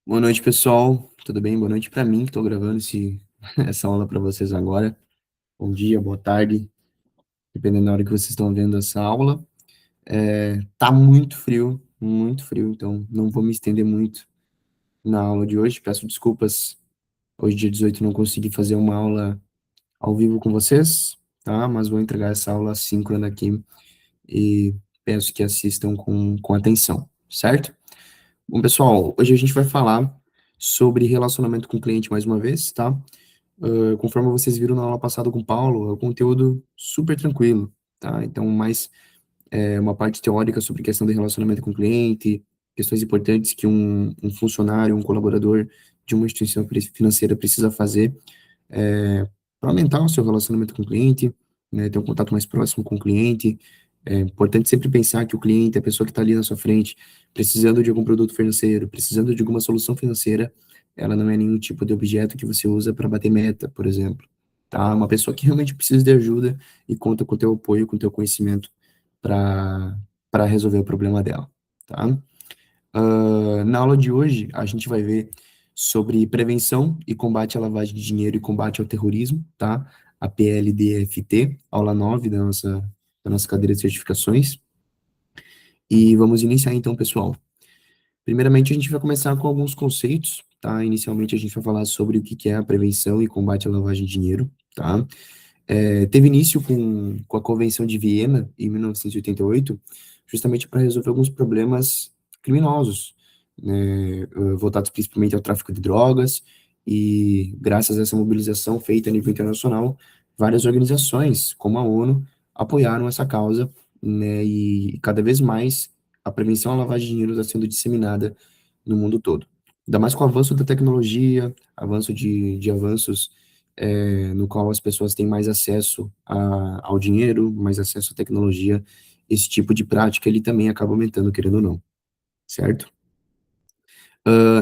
Boa noite, pessoal. Tudo bem? Boa noite para mim, que estou gravando essa aula para vocês agora. Bom dia, boa tarde, dependendo da hora que vocês estão vendo essa aula. Tá muito frio, então não vou me estender muito na aula de hoje. Peço desculpas, hoje, dia 18, não consegui fazer uma aula ao vivo com vocês, tá? Mas vou entregar essa aula síncrona aqui e peço que assistam com atenção, certo? Bom, pessoal, hoje a gente vai falar sobre relacionamento com o cliente mais uma vez, tá? Conforme vocês viram na aula passada com o Paulo, é um conteúdo super tranquilo, tá? Então, mais uma parte teórica sobre questão de relacionamento com o cliente, questões importantes que um funcionário, um colaborador de uma instituição financeira precisa fazer para aumentar o seu relacionamento com o cliente, né, ter um contato mais próximo com o cliente. É importante sempre pensar que o cliente, a pessoa que está ali na sua frente, precisando de algum produto financeiro, precisando de alguma solução financeira, ela não é nenhum tipo de objeto que você usa para bater meta, por exemplo. Tá? Uma pessoa que realmente precisa de ajuda e conta com o teu apoio, com o teu conhecimento para resolver o problema dela, tá? Na aula de hoje, a gente vai ver sobre prevenção e combate à lavagem de dinheiro e combate ao terrorismo, tá? A PLDFT, aula 9 da nossa cadeira de certificações. E vamos iniciar então, pessoal. Primeiramente, a gente vai começar com alguns conceitos, tá? Inicialmente, a gente vai falar sobre o que é a prevenção e combate à lavagem de dinheiro, tá? Teve início com a Convenção de Viena, em 1988, justamente para resolver alguns problemas criminosos, né, voltados principalmente ao tráfico de drogas, e graças a essa mobilização feita a nível internacional, várias organizações, como a ONU, apoiaram essa causa, né, e cada vez mais a prevenção à lavagem de dinheiro está sendo disseminada no mundo todo. Ainda mais com o avanço da tecnologia, avanço de avanços no qual as pessoas têm mais acesso ao dinheiro, mais acesso à tecnologia, esse tipo de prática ele também acaba aumentando, querendo ou não, certo?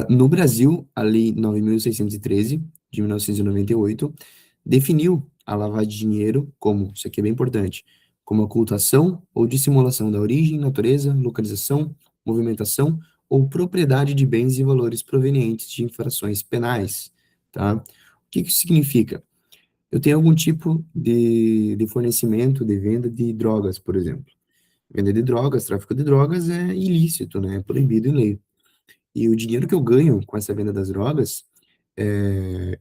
No Brasil, a Lei 9.613, de 1998, definiu a lavagem de dinheiro como, isso aqui é bem importante, como ocultação ou dissimulação da origem, natureza, localização, movimentação ou propriedade de bens e valores provenientes de infrações penais, tá? O que isso significa? Eu tenho algum tipo de fornecimento, de venda de drogas, por exemplo. Venda de drogas, tráfico de drogas é ilícito, né? É proibido em lei. E o dinheiro que eu ganho com essa venda das drogas,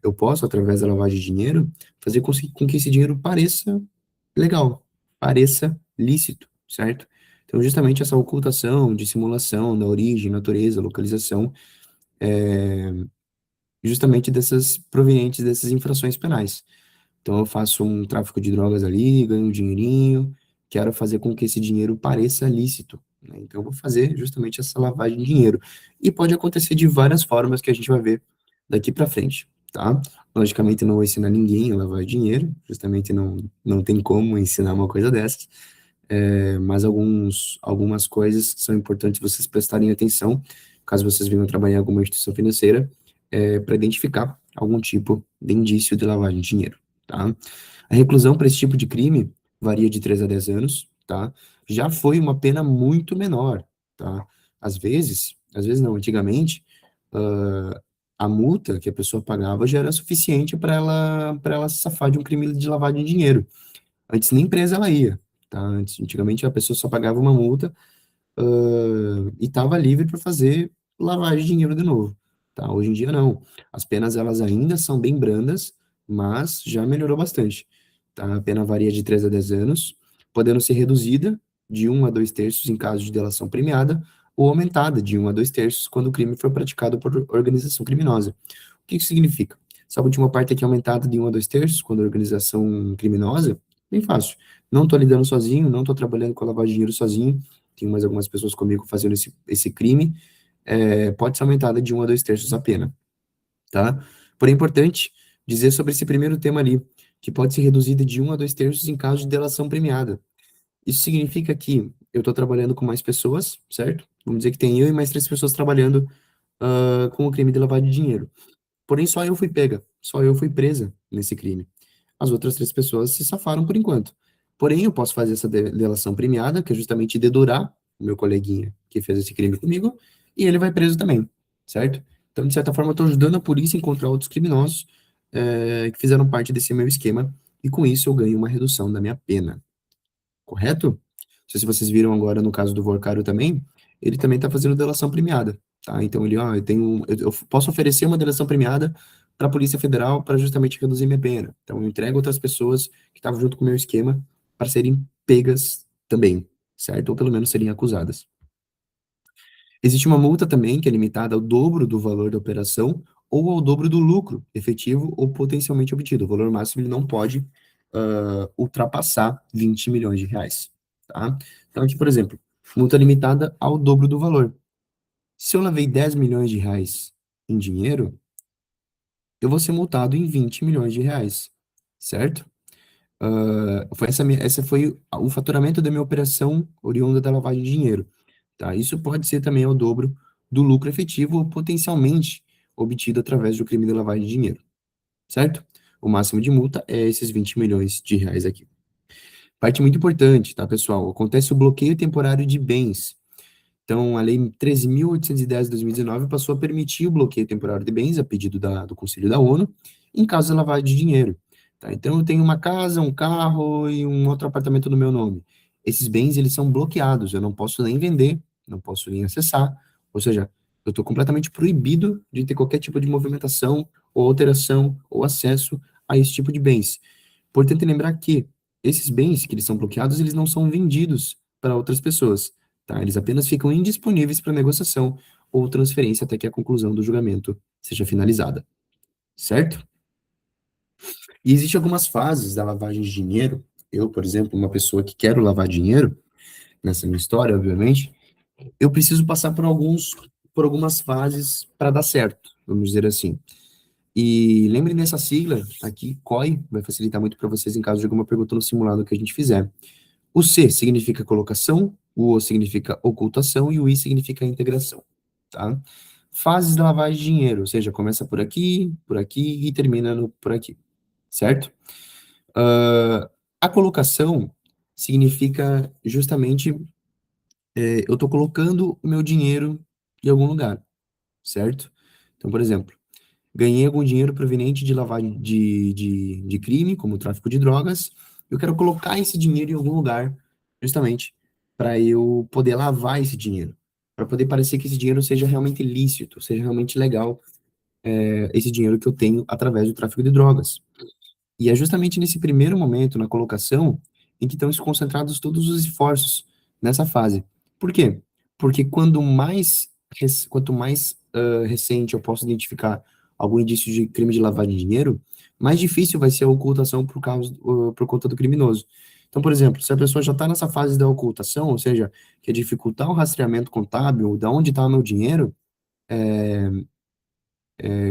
eu posso, através da lavagem de dinheiro, fazer com que esse dinheiro pareça legal, pareça lícito, certo? Então, justamente essa ocultação, dissimulação da origem, natureza, localização, justamente dessas provenientes dessas infrações penais. Então, eu faço um tráfico de drogas ali, ganho um dinheirinho, quero fazer com que esse dinheiro pareça lícito, né? Então, eu vou fazer justamente essa lavagem de dinheiro. E pode acontecer de várias formas que a gente vai ver daqui para frente, tá? Logicamente, eu não vou ensinar ninguém a lavar dinheiro, justamente não tem como ensinar uma coisa dessas, mas algumas coisas são importantes vocês prestarem atenção, caso vocês venham trabalhar em alguma instituição financeira, para identificar algum tipo de indício de lavagem de dinheiro, tá? A reclusão para esse tipo de crime varia de 3 a 10 anos, tá? Já foi uma pena muito menor, tá? Às vezes não, antigamente, ah, a multa que a pessoa pagava já era suficiente para ela se safar de um crime de lavagem de dinheiro. Antes nem presa ela ia, tá? Antigamente a pessoa só pagava uma multa, e estava livre para fazer lavagem de dinheiro de novo, tá? Hoje em dia não. As penas elas ainda são bem brandas, mas já melhorou bastante, tá? A pena varia de 3 a 10 anos, podendo ser reduzida de 1 a 2 terços em caso de delação premiada, ou aumentada de 1 a 2 terços quando o crime for praticado por organização criminosa. O que isso significa? Essa última parte aqui aumentada de 1 a 2 terços, quando a organização criminosa, bem fácil. Não estou lidando sozinho, não estou trabalhando com a lavagem de dinheiro sozinho, tem mais algumas pessoas comigo fazendo esse crime, pode ser aumentada de 1 a 2 terços a pena, tá? Porém, é importante dizer sobre esse primeiro tema ali, que pode ser reduzida de 1 a 2 terços em caso de delação premiada. Isso significa que eu estou trabalhando com mais pessoas, certo? Vamos dizer que tem eu e mais 3 pessoas trabalhando com o crime de lavagem de dinheiro. Porém, só eu fui pega, só eu fui presa nesse crime. As outras 3 pessoas se safaram por enquanto. Porém, eu posso fazer essa delação premiada, que é justamente dedurar o meu coleguinha que fez esse crime comigo, e ele vai preso também, certo? Então, de certa forma, eu estou ajudando a polícia a encontrar outros criminosos que fizeram parte desse meu esquema, e com isso eu ganho uma redução da minha pena, correto? Não sei se vocês viram agora no caso do Vorcário também, ele também está fazendo delação premiada, tá? Então ele, ó, eu posso oferecer uma delação premiada para a Polícia Federal para justamente reduzir minha pena. Então eu entrego outras pessoas que estavam junto com o meu esquema para serem pegas também, certo? Ou pelo menos serem acusadas. Existe uma multa também que é limitada ao dobro do valor da operação ou ao dobro do lucro efetivo ou potencialmente obtido. O valor máximo ele não pode ultrapassar 20 milhões de reais, tá? Então, aqui, por exemplo, multa limitada ao dobro do valor. Se eu lavei 10 milhões de reais em dinheiro, eu vou ser multado em 20 milhões de reais, certo? Essa foi o faturamento da minha operação oriunda da lavagem de dinheiro, tá? Isso pode ser também ao dobro do lucro efetivo ou potencialmente obtido através do crime de lavagem de dinheiro, certo? O máximo de multa é esses 20 milhões de reais aqui. Parte muito importante, tá, pessoal? Acontece o bloqueio temporário de bens. Então, a Lei 13.810 de 2019 passou a permitir o bloqueio temporário de bens, a pedido do Conselho da ONU, em caso de lavagem de dinheiro. Tá? Então, eu tenho uma casa, um carro e um outro apartamento no meu nome. Esses bens, eles são bloqueados, eu não posso nem vender, não posso nem acessar, ou seja, eu estou completamente proibido de ter qualquer tipo de movimentação, ou alteração, ou acesso a esse tipo de bens. Importante lembrar que esses bens que eles são bloqueados, eles não são vendidos para outras pessoas, tá? Eles apenas ficam indisponíveis para negociação ou transferência até que a conclusão do julgamento seja finalizada, certo? E existem algumas fases da lavagem de dinheiro. Eu, por exemplo, uma pessoa que quero lavar dinheiro, nessa minha história, obviamente, eu preciso passar por algumas fases para dar certo, vamos dizer assim. E lembrem dessa sigla aqui, COI, vai facilitar muito para vocês em caso de alguma pergunta no simulado que a gente fizer. O C significa colocação, o O significa ocultação e o I significa integração, tá? Fases da lavagem de dinheiro, ou seja, começa por aqui e termina por aqui, certo? A colocação significa justamente eu estou colocando o meu dinheiro em algum lugar, certo? Então, por exemplo, ganhei algum dinheiro proveniente de lavagem de crime, como tráfico de drogas, eu quero colocar esse dinheiro em algum lugar, justamente para eu poder lavar esse dinheiro, para poder parecer que esse dinheiro seja realmente lícito, seja realmente legal, esse dinheiro que eu tenho através do tráfico de drogas. E é justamente nesse primeiro momento, na colocação, em que estão concentrados todos os esforços nessa fase. Por quê? Porque quanto mais recente eu posso identificar algum indício de crime de lavagem de dinheiro, mais difícil vai ser a ocultação por conta do criminoso. Então, por exemplo, se a pessoa já está nessa fase da ocultação, ou seja, que é dificultar o rastreamento contábil, de onde está o meu dinheiro,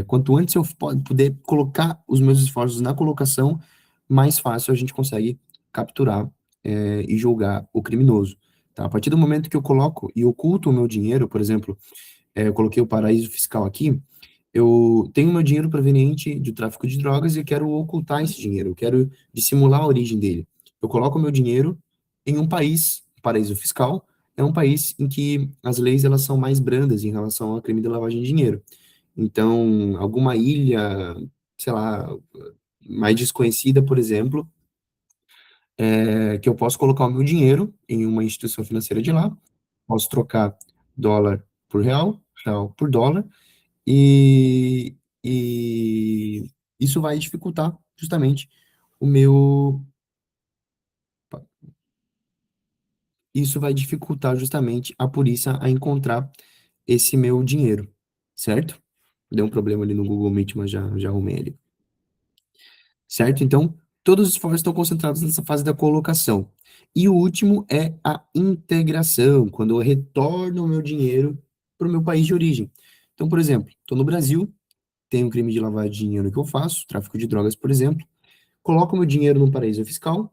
quanto antes eu puder colocar os meus esforços na colocação, mais fácil a gente consegue capturar e julgar o criminoso. Tá? A partir do momento que eu coloco e oculto o meu dinheiro, por exemplo, eu coloquei o paraíso fiscal aqui, eu tenho meu dinheiro proveniente de tráfico de drogas e eu quero ocultar esse dinheiro, eu quero dissimular a origem dele. Eu coloco o meu dinheiro em um país, paraíso fiscal, é um país em que as leis elas são mais brandas em relação ao crime de lavagem de dinheiro. Então, alguma ilha, sei lá, mais desconhecida, por exemplo, que eu posso colocar o meu dinheiro em uma instituição financeira de lá, posso trocar dólar por real, real por dólar, e, e isso vai dificultar justamente o meu, isso vai dificultar justamente a polícia a encontrar esse meu dinheiro, certo? Deu um problema ali no Google Meet, mas já arrumei ele. Certo? Então, todos os esforços estão concentrados nessa fase da colocação. E o último é a integração, quando eu retorno o meu dinheiro para o meu país de origem. Então, por exemplo, estou no Brasil, tenho um crime de lavagem de dinheiro que eu faço, tráfico de drogas, por exemplo, coloco meu dinheiro num paraíso fiscal,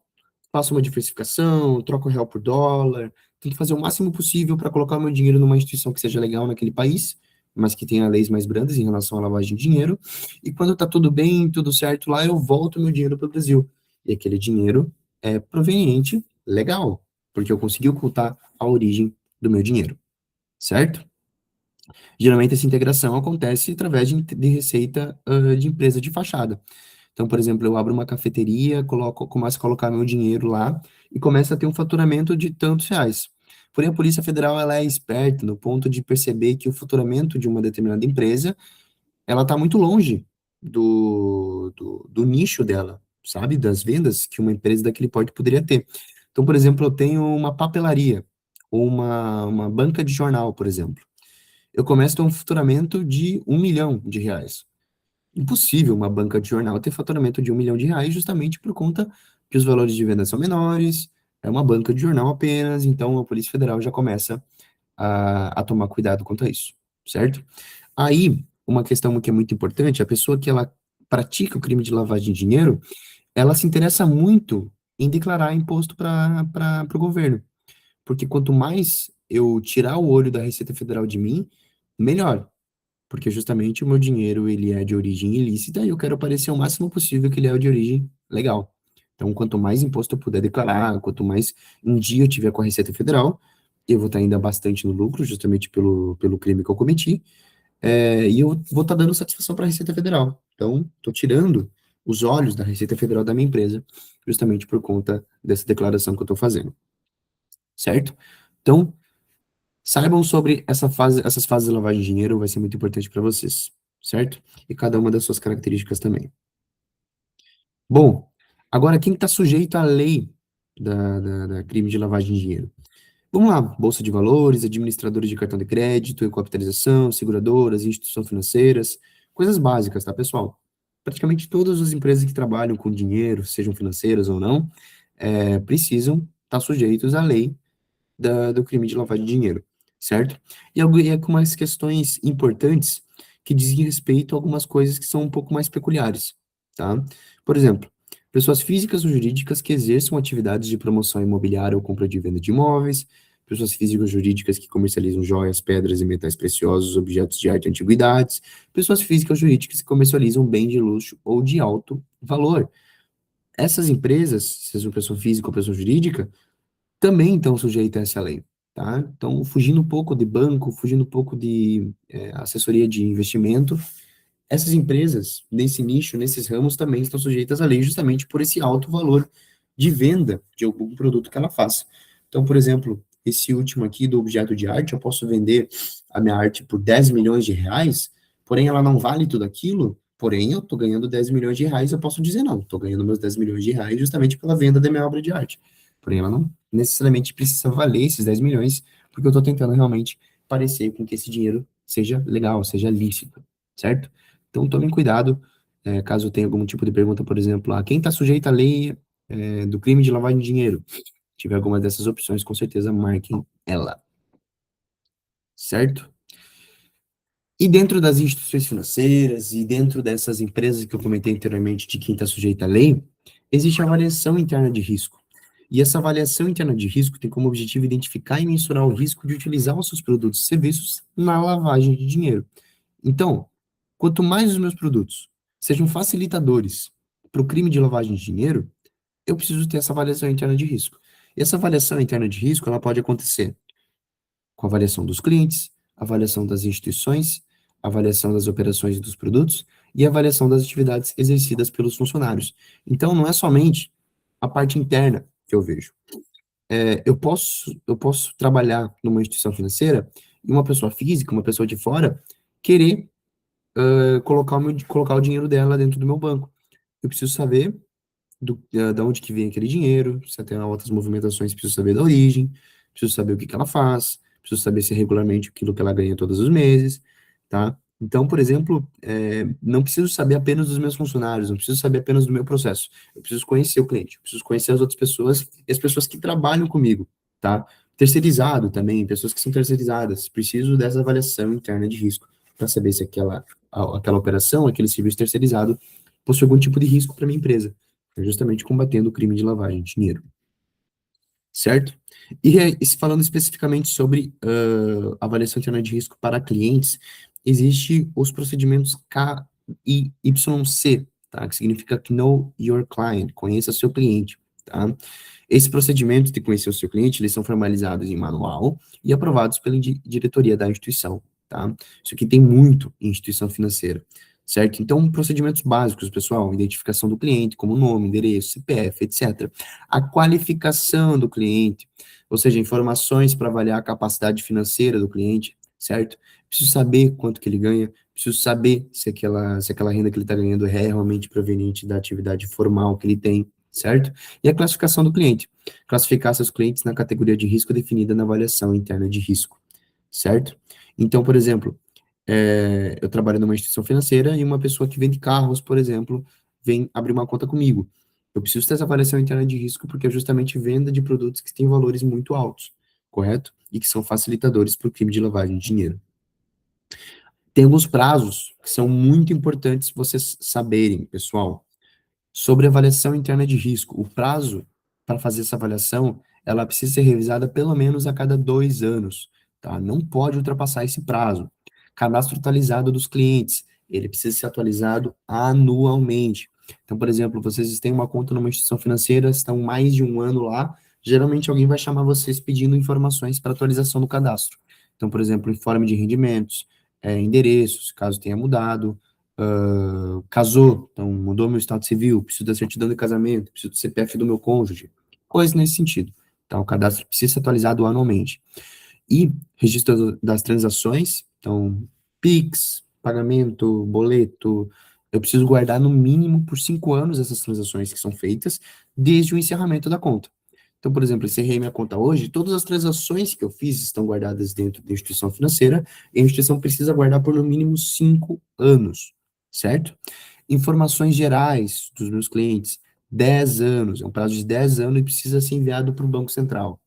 faço uma diversificação, troco real por dólar, tento fazer o máximo possível para colocar meu dinheiro numa instituição que seja legal naquele país, mas que tenha leis mais brandas em relação à lavagem de dinheiro. E quando tá tudo bem, tudo certo lá, eu volto meu dinheiro para o Brasil. E aquele dinheiro é proveniente legal, porque eu consegui ocultar a origem do meu dinheiro, certo? Geralmente essa integração acontece através de receita de empresa de fachada. Então, por exemplo, eu abro uma cafeteria, começo a colocar meu dinheiro lá e começo a ter um faturamento de tantos reais. Porém, a Polícia Federal ela é esperta no ponto de perceber que o faturamento de uma determinada empresa ela está muito longe do nicho dela, sabe? Das vendas que uma empresa daquele porte poderia ter. Então, por exemplo, eu tenho uma papelaria ou uma banca de jornal, por exemplo. Eu começo a ter um faturamento de R$ 1 milhão. Impossível uma banca de jornal ter faturamento de R$ 1 milhão, justamente por conta que os valores de venda são menores, é uma banca de jornal apenas, então a Polícia Federal já começa a tomar cuidado quanto a isso, certo? Aí, uma questão que é muito importante, a pessoa que ela pratica o crime de lavagem de dinheiro, ela se interessa muito em declarar imposto para o governo, porque quanto mais eu tirar o olho da Receita Federal de mim, melhor, porque justamente o meu dinheiro ele é de origem ilícita e eu quero parecer o máximo possível que ele é de origem legal. Então, quanto mais imposto eu puder declarar, quanto mais um dia eu tiver com a Receita Federal, eu vou estar ainda bastante no lucro, justamente pelo crime que eu cometi, e eu vou estar dando satisfação para a Receita Federal. Então, estou tirando os olhos da Receita Federal da minha empresa, justamente por conta dessa declaração que eu estou fazendo, certo? Então, saibam sobre essas fases de lavagem de dinheiro, vai ser muito importante para vocês, certo? E cada uma das suas características também. Bom, agora quem está sujeito à lei da crime de lavagem de dinheiro? Vamos lá, Bolsa de Valores, administradores de cartão de crédito, capitalização, seguradoras, instituições financeiras, coisas básicas, tá, pessoal? Praticamente todas as empresas que trabalham com dinheiro, sejam financeiras ou não, precisam estar sujeitos à lei do crime de lavagem de dinheiro, certo? E algumas questões importantes que dizem respeito a algumas coisas que são um pouco mais peculiares, tá? Por exemplo, pessoas físicas ou jurídicas que exerçam atividades de promoção imobiliária ou compra de venda de imóveis, pessoas físicas ou jurídicas que comercializam joias, pedras e metais preciosos, objetos de arte e antiguidades, pessoas físicas ou jurídicas que comercializam bem de luxo ou de alto valor. Essas empresas, seja pessoa física ou pessoa jurídica, também estão sujeitos a essa lei, tá? Então, fugindo um pouco de banco, fugindo um pouco de assessoria de investimento, essas empresas, nesse nicho, nesses ramos, também estão sujeitas à lei justamente por esse alto valor de venda de algum produto que ela faz. Então, por exemplo, esse último aqui do objeto de arte, eu posso vender a minha arte por R$ 10 milhões, porém ela não vale tudo aquilo, porém eu estou ganhando R$ 10 milhões, eu posso dizer não, estou ganhando meus R$ 10 milhões justamente pela venda da minha obra de arte. Porém, ela não necessariamente precisa valer esses 10 milhões, porque eu estou tentando realmente parecer com que esse dinheiro seja legal, seja lícito, certo? Então, tomem cuidado, caso tenha algum tipo de pergunta, por exemplo, quem está sujeito à lei do crime de lavagem de dinheiro? Tiver alguma dessas opções, com certeza marquem ela, certo? E dentro das instituições financeiras e dentro dessas empresas que eu comentei anteriormente de quem está sujeito à lei, existe a avaliação interna de risco. E essa avaliação interna de risco tem como objetivo identificar e mensurar o risco de utilizar os seus produtos e serviços na lavagem de dinheiro. Então, quanto mais os meus produtos sejam facilitadores para o crime de lavagem de dinheiro, eu preciso ter essa avaliação interna de risco. E essa avaliação interna de risco, ela pode acontecer com a avaliação dos clientes, avaliação das instituições, avaliação das operações dos produtos e avaliação das atividades exercidas pelos funcionários. Então, não é somente a parte interna que eu vejo. Eu posso trabalhar numa instituição financeira e uma pessoa física, uma pessoa de fora, querer colocar o dinheiro dela dentro do meu banco. Eu preciso saber da onde que vem aquele dinheiro, se tem outras movimentações, preciso saber da origem, preciso saber o que que ela faz, preciso saber se é regularmente aquilo que ela ganha todos os meses, tá? Então, por exemplo, não preciso saber apenas dos meus funcionários, não preciso saber apenas do meu processo, eu preciso conhecer o cliente, eu preciso conhecer as outras pessoas e as pessoas que trabalham comigo, tá? Terceirizado também, pessoas que são terceirizadas, preciso dessa avaliação interna de risco para saber se aquela operação, aquele serviço terceirizado possui algum tipo de risco para minha empresa, justamente combatendo o crime de lavagem de dinheiro, certo? Falando especificamente sobre avaliação interna de risco para clientes, existe os procedimentos K e YC, tá? Que significa Know Your Client, conheça seu cliente, tá? Esses procedimentos de conhecer o seu cliente, eles são formalizados em manual e aprovados pela diretoria da instituição, tá? Isso aqui tem muito em instituição financeira, certo? Então, procedimentos básicos, pessoal, identificação do cliente, como nome, endereço, CPF, etc. A qualificação do cliente, ou seja, informações para avaliar a capacidade financeira do cliente, certo? Preciso saber quanto que ele ganha, preciso saber se aquela renda que ele está ganhando é realmente proveniente da atividade formal que ele tem, certo? E a classificação do cliente. Classificar seus clientes na categoria de risco definida na avaliação interna de risco, certo? Então, por exemplo, eu trabalho numa instituição financeira e uma pessoa que vende carros, por exemplo, vem abrir uma conta comigo. Eu preciso ter essa avaliação interna de risco porque é justamente venda de produtos que têm valores muito altos, correto? E que são facilitadores para o crime de lavagem de dinheiro. Tem alguns prazos que são muito importantes vocês saberem, pessoal. Sobre avaliação interna de risco, o prazo para fazer essa avaliação, ela precisa ser revisada pelo menos a cada 2 anos, tá? Não pode ultrapassar esse prazo. Cadastro atualizado dos clientes, ele precisa ser atualizado anualmente. Então, por exemplo, vocês têm uma conta numa instituição financeira, estão mais de um ano lá, geralmente alguém vai chamar vocês pedindo informações para atualização do cadastro. Então, por exemplo, informe de rendimentos, endereços, caso tenha mudado, casou, então mudou meu estado civil, preciso da certidão de casamento, preciso do CPF do meu cônjuge, coisas nesse sentido. Então, o cadastro precisa ser atualizado anualmente. E registro das transações, então, Pix, pagamento, boleto, eu preciso guardar no mínimo por 5 anos essas transações que são feitas desde o encerramento da conta. Então, por exemplo, encerrei minha conta hoje, todas as transações que eu fiz estão guardadas dentro da instituição financeira, e a instituição precisa guardar por no mínimo 5 anos, certo? Informações gerais dos meus clientes, 10 anos, é um prazo de 10 anos e precisa ser enviado para o Banco Central.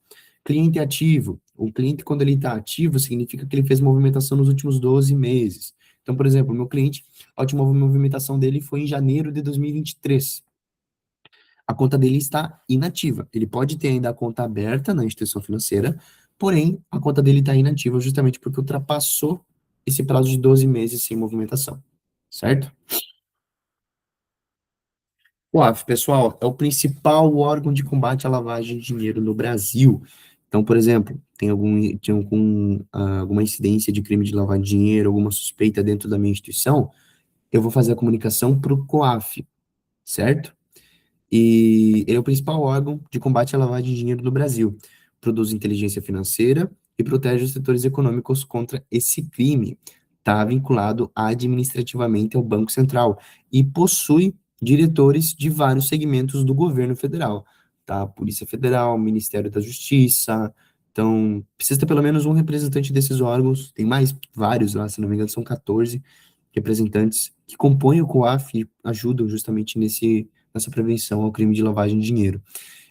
Cliente ativo, o cliente, quando ele está ativo, significa que ele fez movimentação nos últimos 12 meses. Então, por exemplo, o meu cliente, a última movimentação dele foi em janeiro de 2023. A conta dele está inativa. Ele pode ter ainda a conta aberta na instituição financeira, porém, a conta dele está inativa justamente porque ultrapassou esse prazo de 12 meses sem movimentação, certo? O COAF, pessoal, é o principal órgão de combate à lavagem de dinheiro no Brasil. Então, por exemplo, alguma incidência de crime de lavagem de dinheiro, alguma suspeita dentro da minha instituição, eu vou fazer a comunicação para o COAF, certo? E ele é o principal órgão de combate à lavagem de dinheiro no Brasil. Produz inteligência financeira e protege os setores econômicos contra esse crime. Está vinculado administrativamente ao Banco Central e possui diretores de vários segmentos do governo federal, tá? Polícia Federal, Ministério da Justiça. Então, precisa ter pelo menos um representante desses órgãos. Tem mais vários lá, se não me engano, são 14 representantes que compõem o COAF e ajudam justamente nessa prevenção ao crime de lavagem de dinheiro.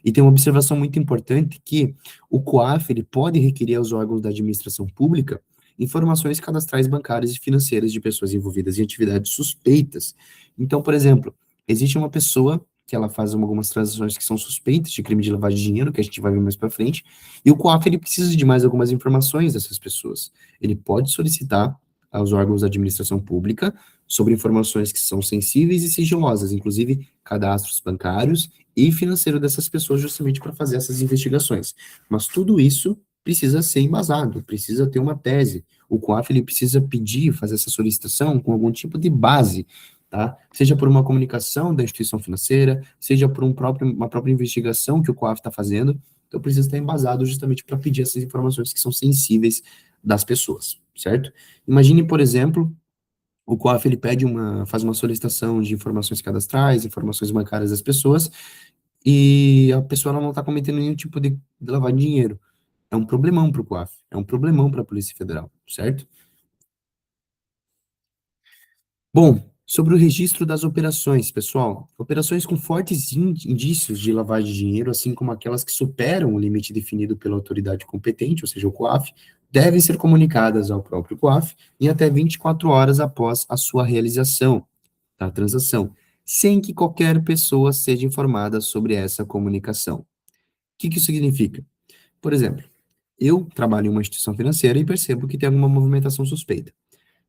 E tem uma observação muito importante que o COAF ele pode requerer aos órgãos da administração pública informações cadastrais bancárias e financeiras de pessoas envolvidas em atividades suspeitas. Então, por exemplo, existe uma pessoa que ela faz algumas transações que são suspeitas de crime de lavagem de dinheiro, que a gente vai ver mais para frente, e o COAF ele precisa de mais algumas informações dessas pessoas. Ele pode solicitar aos órgãos da administração pública sobre informações que são sensíveis e sigilosas, inclusive cadastros bancários e financeiro dessas pessoas, justamente para fazer essas investigações. Mas tudo isso precisa ser embasado, precisa ter uma tese. O COAF ele precisa pedir, fazer essa solicitação com algum tipo de base, tá? Seja por uma comunicação da instituição financeira, seja por uma própria investigação que o COAF está fazendo, então precisa estar embasado justamente para pedir essas informações que são sensíveis das pessoas, certo? Imagine, por exemplo, o COAF ele faz uma solicitação de informações cadastrais, informações bancárias das pessoas, e a pessoa ela não está cometendo nenhum tipo de lavagem de dinheiro. É um problemão para o COAF, é um problemão para a Polícia Federal, certo? Bom, sobre o registro das operações, pessoal, operações com fortes indícios de lavagem de dinheiro, assim como aquelas que superam o limite definido pela autoridade competente, ou seja, o COAF, devem ser comunicadas ao próprio COAF em até 24 horas após a sua realização da transação, sem que qualquer pessoa seja informada sobre essa comunicação. O que isso significa? Por exemplo, eu trabalho em uma instituição financeira e percebo que tem alguma movimentação suspeita.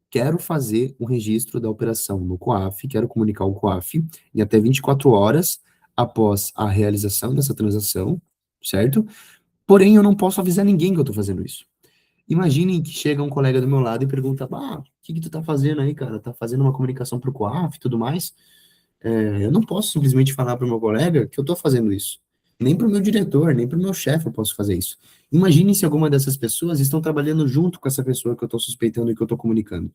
Quero fazer um registro da operação no COAF, quero comunicar ao COAF em até 24 horas após a realização dessa transação, certo? Porém, eu não posso avisar ninguém que eu estou fazendo isso. Imaginem que chega um colega do meu lado e pergunta, o que que tu tá fazendo aí, cara? Tá fazendo uma comunicação pro COAF e tudo mais? Eu não posso simplesmente falar pro meu colega que eu tô fazendo isso. Nem pro meu diretor, nem pro meu chefe eu posso fazer isso. Imagine se alguma dessas pessoas estão trabalhando junto com essa pessoa que eu tô suspeitando e que eu tô comunicando.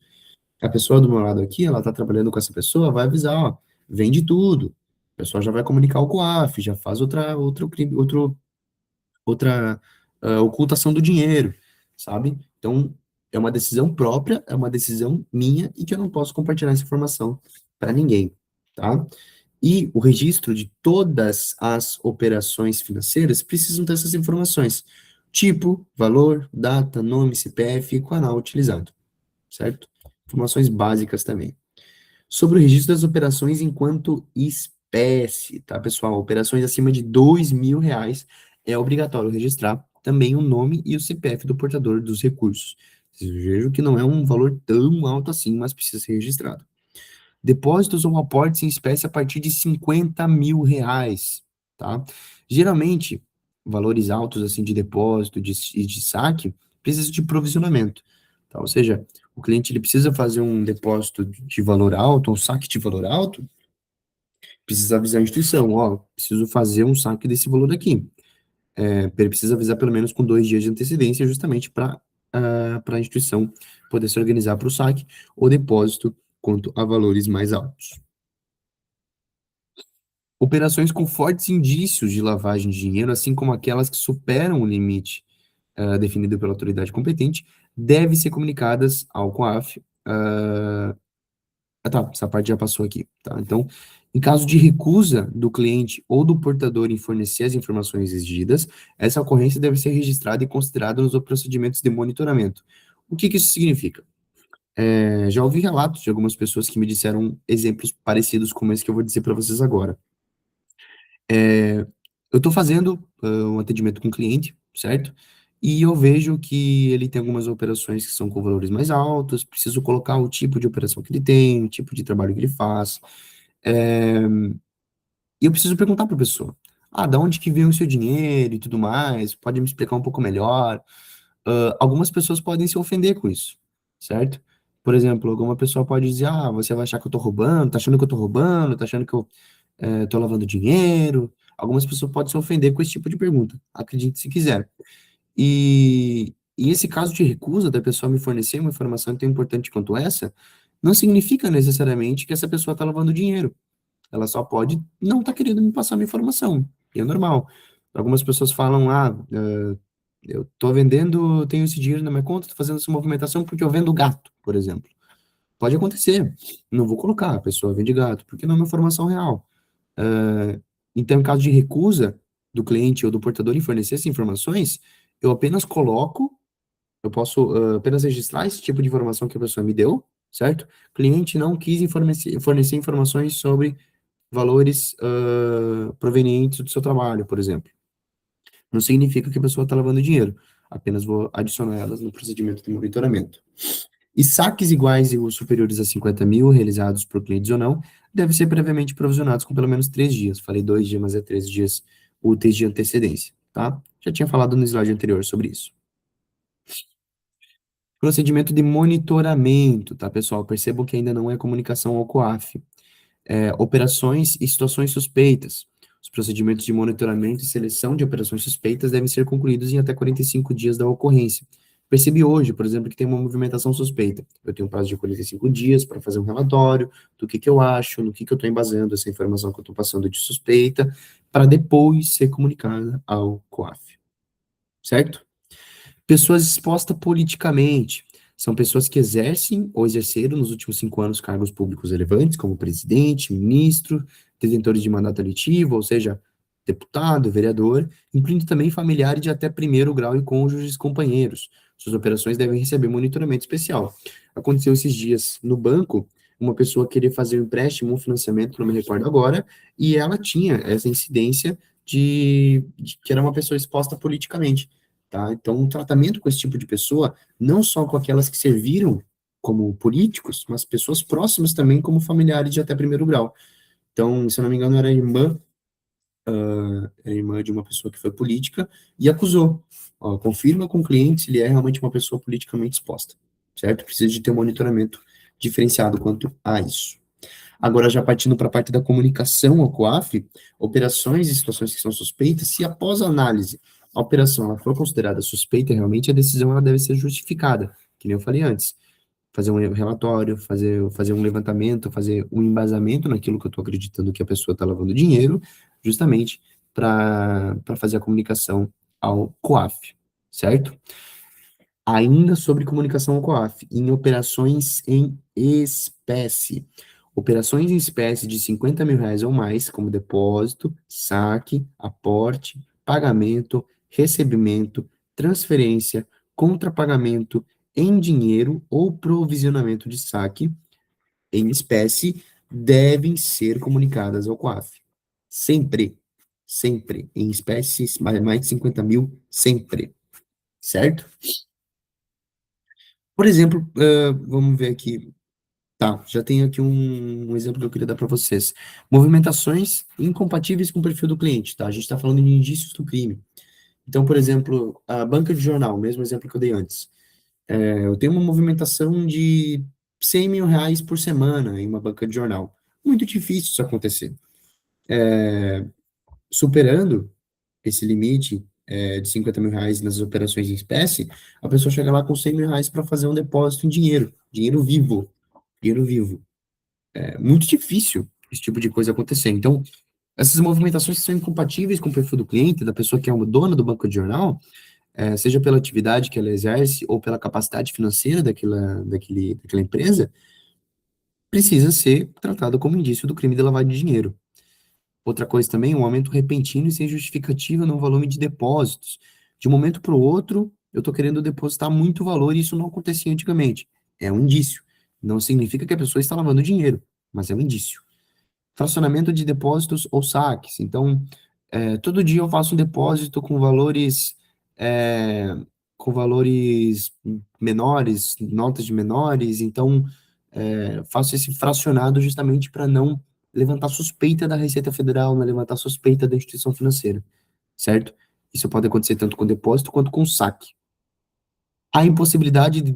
A pessoa do meu lado aqui, ela tá trabalhando com essa pessoa, vai avisar, ó, vende tudo. A pessoa já vai comunicar o COAF, já faz outro crime, outra ocultação do dinheiro, sabe? Então, é uma decisão própria, é uma decisão minha e que eu não posso compartilhar essa informação para ninguém, tá? E o registro de todas as operações financeiras precisam ter essas informações: tipo, valor, data, nome, CPF e canal utilizado, certo? Informações básicas também. Sobre o registro das operações enquanto espécie, tá, pessoal? Operações acima de R$ 2.000 é obrigatório registrar também o nome e o CPF do portador dos recursos. Vocês vejam que não é um valor tão alto assim, mas precisa ser registrado. Depósitos ou aportes em espécie a partir de R$ 50.000, tá? Geralmente, valores altos assim de depósito e de saque precisam de provisionamento, tá? Ou seja, o cliente ele precisa fazer um depósito de valor alto, um saque de valor alto, precisa avisar a instituição, ó, preciso fazer um saque desse valor aqui. Ele precisa avisar pelo menos com 2 dias de antecedência, justamente para a instituição poder se organizar para o saque ou depósito quanto a valores mais altos. Operações com fortes indícios de lavagem de dinheiro, assim como aquelas que superam o limite definido pela autoridade competente, devem ser comunicadas ao COAF. Tá, essa parte já passou aqui, tá? Então, em caso de recusa do cliente ou do portador em fornecer as informações exigidas, essa ocorrência deve ser registrada e considerada nos procedimentos de monitoramento. O que que isso significa? Já ouvi relatos de algumas pessoas que me disseram exemplos parecidos com esse que eu vou dizer para vocês agora. É, eu estou fazendo um atendimento com o cliente, certo? E eu vejo que ele tem algumas operações que são com valores mais altos, preciso colocar o tipo de operação que ele tem, o tipo de trabalho que ele faz. É, e eu preciso perguntar para a pessoa, da onde que veio o seu dinheiro e tudo mais? Pode me explicar um pouco melhor? Algumas pessoas podem se ofender com isso, certo? Por exemplo, alguma pessoa pode dizer, você vai achar que eu tô roubando, tá achando que eu tô roubando, tá achando que eu tô lavando dinheiro. Algumas pessoas podem se ofender com esse tipo de pergunta, acredite se quiser. E esse caso de recusa da pessoa me fornecer uma informação tão importante quanto essa, não significa necessariamente que essa pessoa está lavando dinheiro. Ela só pode não estar querendo me passar uma informação, e é normal. Algumas pessoas falam, eu tô vendendo, tenho esse dinheiro na minha conta, tô fazendo essa movimentação porque eu vendo gato, por exemplo. Pode acontecer, não vou colocar, a pessoa vende gato, porque não é uma informação real. Ah, então, em caso de recusa do cliente ou do portador em fornecer essas informações, eu apenas coloco, eu posso apenas registrar esse tipo de informação que a pessoa me deu, certo? Cliente não quis fornecer informações sobre valores provenientes do seu trabalho, por exemplo. Não significa que a pessoa está lavando dinheiro, apenas vou adicionar elas no procedimento de monitoramento. E saques iguais ou superiores a 50.000, realizados por clientes ou não, devem ser previamente provisionados com pelo menos 3 dias. Falei 2 dias, mas é 3 dias úteis de antecedência, tá? Já tinha falado no slide anterior sobre isso. Procedimento de monitoramento, tá, pessoal? Percebam que ainda não é comunicação ao COAF. Operações e situações suspeitas. Os procedimentos de monitoramento e seleção de operações suspeitas devem ser concluídos em até 45 dias da ocorrência. Percebi hoje, por exemplo, que tem uma movimentação suspeita. Eu tenho um prazo de 45 dias para fazer um relatório do que eu acho, no que eu estou embasando essa informação que eu estou passando de suspeita, para depois ser comunicada ao COAF, certo? Pessoas expostas politicamente. São pessoas que exercem ou exerceram nos últimos 5 anos cargos públicos relevantes, como presidente, ministro, detentores de mandato eletivo, ou seja, deputado, vereador, incluindo também familiares de até primeiro grau e cônjuges companheiros. Suas operações devem receber monitoramento especial. Aconteceu esses dias no banco, uma pessoa queria fazer um empréstimo, um financiamento, não me recordo agora, e ela tinha essa incidência de que era uma pessoa exposta politicamente. Tá? Então, um tratamento com esse tipo de pessoa, não só com aquelas que serviram como políticos, mas pessoas próximas também como familiares de até primeiro grau. Então, se eu não me engano, era a irmã é irmã de uma pessoa que foi política, e acusou. Ó, confirma com o cliente se ele é realmente uma pessoa politicamente exposta, certo? Precisa de ter um monitoramento diferenciado quanto a isso. Agora, já partindo para a parte da comunicação ao COAF, operações e situações que são suspeitas, se após a análise a operação ela for considerada suspeita, realmente a decisão ela deve ser justificada, que nem eu falei antes. Fazer um relatório, fazer um levantamento, fazer um embasamento naquilo que eu estou acreditando que a pessoa está lavando dinheiro, justamente para fazer a comunicação ao COAF, certo? Ainda sobre comunicação ao COAF, em operações em espécie. Operações em espécie de R$ 50.000 ou mais, como depósito, saque, aporte, pagamento, recebimento, transferência, contrapagamento em dinheiro ou provisionamento de saque em espécie, devem ser comunicadas ao COAF. Sempre, sempre, em espécies mais de 50.000, sempre, certo? Por exemplo, vamos ver aqui. Tá, já tenho aqui um exemplo que eu queria dar para vocês. Movimentações incompatíveis com o perfil do cliente, tá? A gente está falando de indícios do crime. Então, por exemplo, a banca de jornal, mesmo exemplo que eu dei antes. Eu tenho uma movimentação de R$ 100.000 por semana em uma banca de jornal. Muito difícil isso acontecer. Superando esse limite, de R$ 50.000 nas operações em espécie, a pessoa chega lá com R$ 100.000 para fazer um depósito em dinheiro, dinheiro vivo, dinheiro vivo. É muito difícil esse tipo de coisa acontecer. Então, essas movimentações que são incompatíveis com o perfil do cliente, da pessoa que é uma dona do banco de jornal, seja pela atividade que ela exerce ou pela capacidade financeira daquela empresa, precisa ser tratado como indício do crime de lavagem de dinheiro. Outra coisa também, um aumento repentino e sem justificativa no volume de depósitos. De um momento para o outro, eu estou querendo depositar muito valor e isso não acontecia antigamente. É um indício. Não significa que a pessoa está lavando dinheiro, mas é um indício. Fracionamento de depósitos ou saques. Então, todo dia eu faço um depósito é, com valores menores, notas de menores. Então, faço esse fracionado justamente para não levantar suspeita da Receita Federal, não levantar suspeita da instituição financeira, certo? Isso pode acontecer tanto com depósito quanto com saque. A impossibilidade de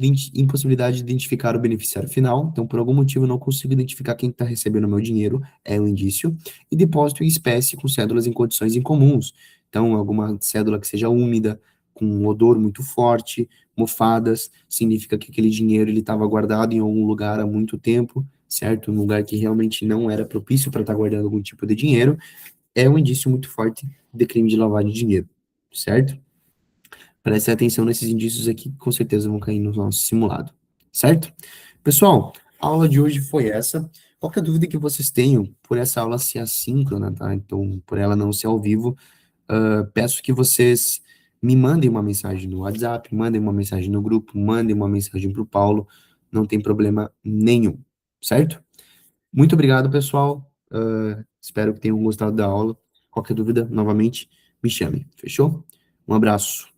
identificar o beneficiário final, então, por algum motivo, eu não consigo identificar quem está recebendo o meu dinheiro, é um indício. E depósito em espécie com cédulas em condições incomuns. Então, alguma cédula que seja úmida, com um odor muito forte, mofadas, significa que aquele dinheiro ele estava guardado em algum lugar há muito tempo, certo? Um lugar que realmente não era propício para estar guardando algum tipo de dinheiro, é um indício muito forte de crime de lavagem de dinheiro, certo? Preste atenção nesses indícios aqui, que com certeza vão cair no nosso simulado, certo? Pessoal, a aula de hoje foi essa. Qualquer dúvida que vocês tenham, por essa aula ser assíncrona, tá? Então, por ela não ser ao vivo, peço que vocês me mandem uma mensagem no WhatsApp, mandem uma mensagem no grupo, mandem uma mensagem para o Paulo, não tem problema nenhum, certo? Muito obrigado, pessoal. Espero que tenham gostado da aula. Qualquer dúvida, novamente, me chame. Fechou? Um abraço.